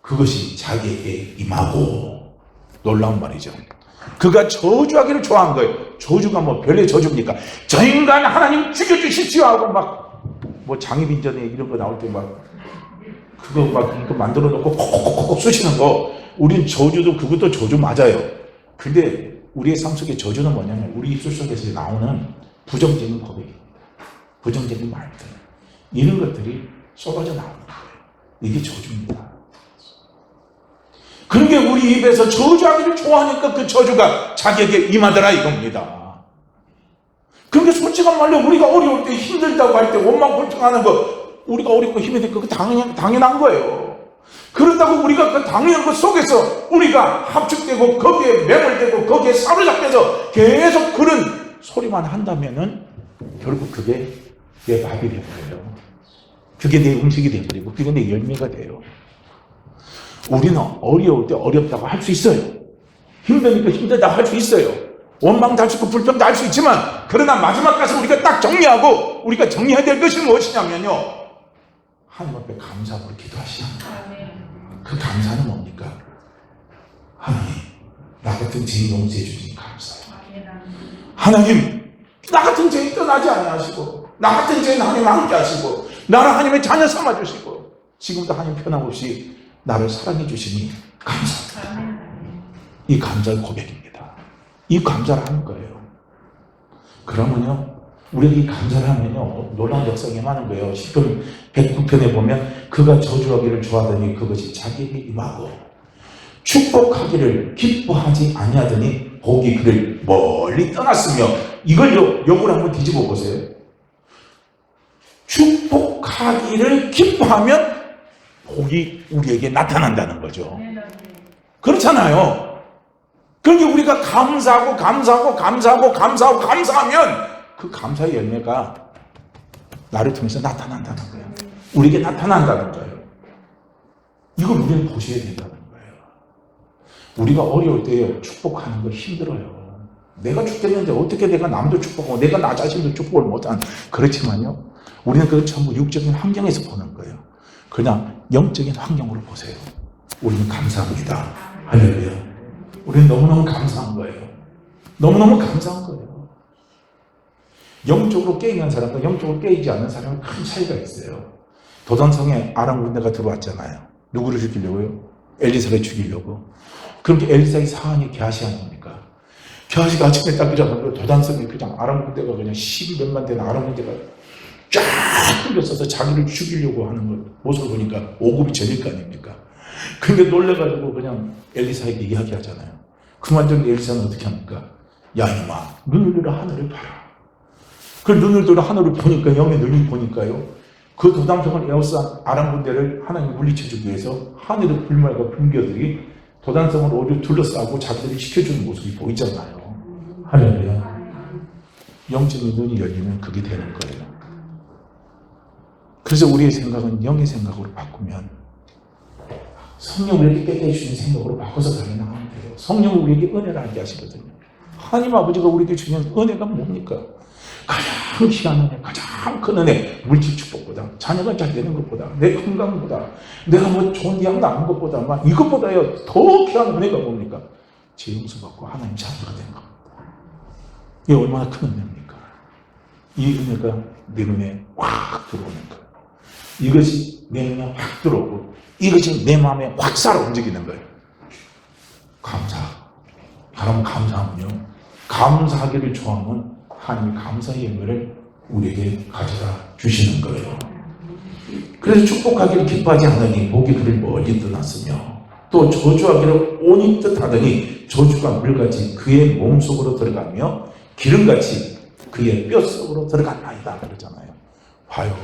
그것이 자기에게 임하고. 놀라운 말이죠. 그가 저주하기를 좋아한 거예요. 저주가 뭐 별의 저주입니까? 저 인간 하나님 죽여주십시오 하고 막 뭐 장애빈전에 이런 거 나올 때 막 그거 막 이거 만들어 놓고 콕콕콕 쑤시는 거, 우린 저주도 그것도 저주 맞아요. 근데 우리의 삶 속에 저주는 뭐냐면 우리 입술 속에서 나오는 부정적인 고백입니다. 부정적인 말들, 이런 것들이 쏟아져 나오는 거예요. 이게 저주입니다. 그러게 우리 입에서 저주하기를 좋아하니까 그 저주가 자기에게 임하더라 이겁니다. 그러니까 솔직한 말로 우리가 어려울 때, 힘들다고 할 때, 원망 불평하는 거, 우리가 어렵고 힘이 되니까 그거 당연한 거예요. 그런다고 우리가 그 당연한 것 속에서 우리가 합축되고 거기에 매몰되고 거기에 사로잡혀서 계속 그런 소리만 한다면은 결국 그게 내 밥이 되어버려요. 그게 내 음식이 되어버리고 그게 내 열매가 돼요. 우리는 어려울 때 어렵다고 할 수 있어요. 힘드니까 힘들다고 할 수 있어요. 원망도 할 수 있고 불평도 할 수 있지만, 그러나 마지막 가서 우리가 딱 정리하고 우리가 정리해야 될 것이 무엇이냐면요, 하나님 앞에 감사하고 기도하시는 거예요. 그 감사는 뭡니까? 하나님, 나 같은 죄인 용서해 주시니 감사해요. 하나님, 나 같은 죄인 떠나지 아니하시고, 나 같은 죄인 하나님 함께 하시고, 나를 하나님의 자녀 삼아 주시고, 지금도 하나님 편함없이 나를 사랑해 주시니 감사합니다. 이 감사의 고백입니다. 이 감사를 하는 거예요. 그러면요, 우리가 이 감사를 하면요, 놀라운 역사가 임하는 거예요. 10편 109편에 보면 그가 저주하기를 좋아하더니 그것이 자기에게 임하고, 축복하기를 기뻐하지 아니하더니 복이 그를 멀리 떠났으며. 이걸 역으로 한번 뒤집어 보세요. 축복하기를 기뻐하면 복이 우리에게 나타난다는 거죠. 그렇잖아요. 그러니까 우리가 감사하면 그 감사의 열매가 나를 통해서 나타난다는 거예요. 우리에게 나타난다는 거예요. 이걸 우리는 보셔야 된다는 거예요. 우리가 어려울 때 축복하는 거 힘들어요. 내가 죽겠는데 어떻게 내가 남도 축복하고 내가 나 자신도 축복을 못한. 그렇지만요, 우리는 그걸 전부 육적인 환경에서 보는 거예요. 그냥 영적인 환경으로 보세요. 우리는 감사합니다. 할렐루야. 우리는 너무너무 감사한 거예요. 너무너무 감사한 거예요. 영적으로 깨어있는 사람과 영적으로 깨어있지 않는 사람은 큰 차이가 있어요. 도단성에 아람 군대가 들어왔잖아요. 누구를 죽이려고요? 엘리사를 죽이려고. 그렇게 엘리사의 사안이 게하시한 겁니까? 게하시가 아침에 딱 일어나서 도단성에 그냥 아람 군대가 그냥 10몇만 되는 아람 군대가 쫙 끌려서서 자기를 죽이려고 하는 모습을 보니까 오급이 전일 거 아닙니까? 근데 놀래가지고 그냥 엘리사에게 이야기하잖아요. 그만둔 엘리사는 어떻게 합니까? 야 이놈아, 눈을 들어 하늘을 봐라. 그 눈을 들어 하늘을 보니까, 영의 눈을 보니까요, 그 도단성을 에워싼 아람 군대를 하나님 물리쳐주기 위해서 하늘의 불말과 불교들이 도단성을 오히려 둘러싸고 자기들이 지켜주는 모습이 보이잖아요. 할렐루야. 영적인 눈이 열리면 그게 되는 거예요. 그래서 우리의 생각은 영의 생각으로 바꾸면, 성령 우리에게 깨게 해주시는 생각으로 바꿔서 달려나가면 돼요. 성령은 우리에게 은혜를 알게 하시거든요. 하나님 아버지가 우리에게 주는 은혜가 뭡니까? 가장 귀한 은혜, 가장 큰 은혜, 물질 축복보다, 자녀가 잘 되는 것보다, 내 건강보다, 내가 뭐 좋은 대학 나온 것보다, 막 이것보다요 더 귀한 은혜가 뭡니까? 제 용서받고 하나님 자녀가 되는 겁니다. 이게 얼마나 큰 은혜입니까? 이 은혜가 내 눈에 확 들어오는 거예요. 이것이 내 눈에 확 들어오고 이것이 내 마음에 확 살아 움직이는 거예요. 감사. 여러분 감사하면요. 감사하기를 좋아하면 하나님이 감사의 열매를 우리에게 가져다 주시는 거예요. 그래서 축복하기를 기뻐하지 않으니 복이 그를 멀리 떠났으며 또 저주하기를 온이 뜻하더니 저주가 물같이 그의 몸속으로 들어가며 기름같이 그의 뼛속으로 들어갔나이다 그러잖아요. 봐요.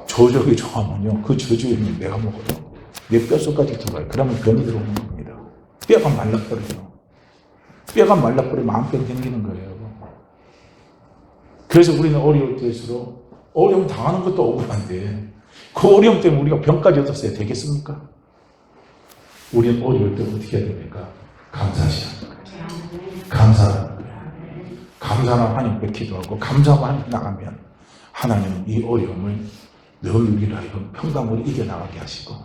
저주하기 좋아하면요. 그 저주의 힘을 내가 먹어요. 내 뼛속까지 들어가요. 그러면 병이 들어오는 겁니다. 뼈가 말라버려요. 뼈가 말라버리면 마음병 생기는 거예요. 그래서 우리는 어려울 때일수록 어려움 당하는 것도 억울한데 그 어려움 때문에 우리가 병까지 얻었어야 되겠습니까? 우리는 어려울 때 어떻게 해야 됩니까? 감사하셔야 합니다. 감사하는 거예요. 감사하는 하나님께 기도하고 감사하고 하나님 나가면 하나님은 이 어려움을 늘 우리를 하여금 평강으로 이겨나가게 하시고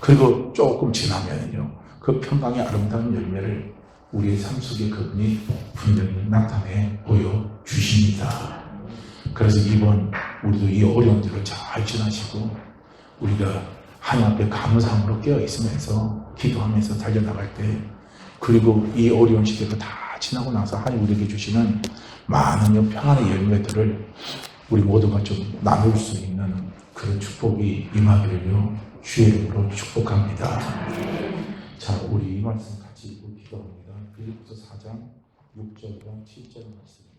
그리고 조금 지나면요 그 평강의 아름다운 열매를 우리의 삶 속에 그분이 분명히 나타내 보여주십니다. 그래서 이번 우리도 이 어려움들을 잘 지나시고 우리가 하나님 앞에 감사함으로 깨어있으면서 기도하면서 달려나갈 때 그리고 이 어려운 시기도 다 지나고 나서 하나님 우리에게 주시는 많은 평안의 열매들을 우리 모두가 좀 나눌 수 있는 그런 축복이 임하기를요 주의 이름으로 축복합니다. 자, 우리 이 말씀 같이 읽고 기도합니다. 빌립보서 4장 6절과 7절 말씀.